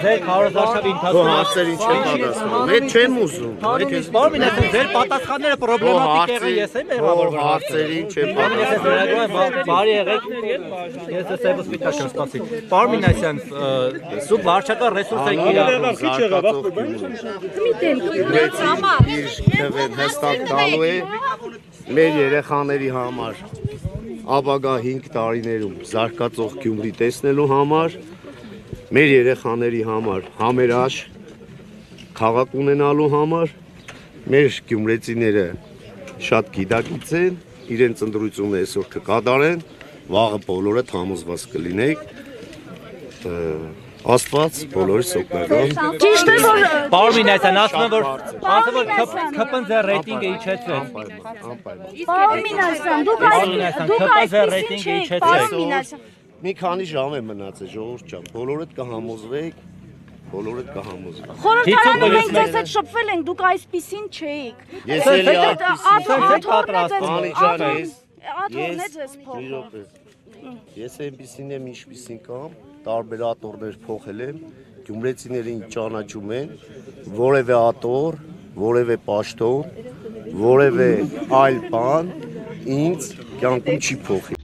ձեր քարոզարշավի Քո հարցերին չեմ պատասխանում։ Մեկ չեմ ուզում։ Բարմին ասեմ, ձեր պատասխանները պրոբլեմատիկ եղան, ես եմ եղավոր վրա։ Հարցերին չեմ Ես վերագրում բարի եղեք, ես սեվս վիտաշն սպասի։ Բարմին ասեմ, սուկ վարչական ռեսուրս եք իրարում։ իր քվեն հստակ տալու է մեր երեխաների համար ապագա 5 տարիներում զարգացող Գյումրի տեսնելու համար մեր երեխաների համար համերաշխ քաղաք ունենալու համար մեր գյումրեցիները շատ գիտակից են իրենց ընտրությունը այսօր կկատարեն վաղը բոլորը համոզված կլինեք Աստված բոլորիս օգնական Ճիշտ է որ Բարմին ասեմ, ասում որ ԿՊՆԶ ռեյտինգը իջեցրեց։ Բարմին ասեմ, դուք այսպեսին չեք Բարմին ասեմ Մի քանի ժամ է մնացել ժողովուրդ ջան բոլորդ կհամոզվեք բոլորդ կհամոզվեք Խորհրդարանը մենք ձեզ հետ շփվել ենք դուք այսպեսին չէիք Ես էլի Աթոռն է ձեզ փոխում Ես այնպեսին եմ ինչպեսին կամ տարբեր աթոռներ փոխել եմ գյումրեցիներին ճանաչում են որևէ աթոռ որևէ պաշտոն որևէ այլ բան ինձ կյանքում չի փոխի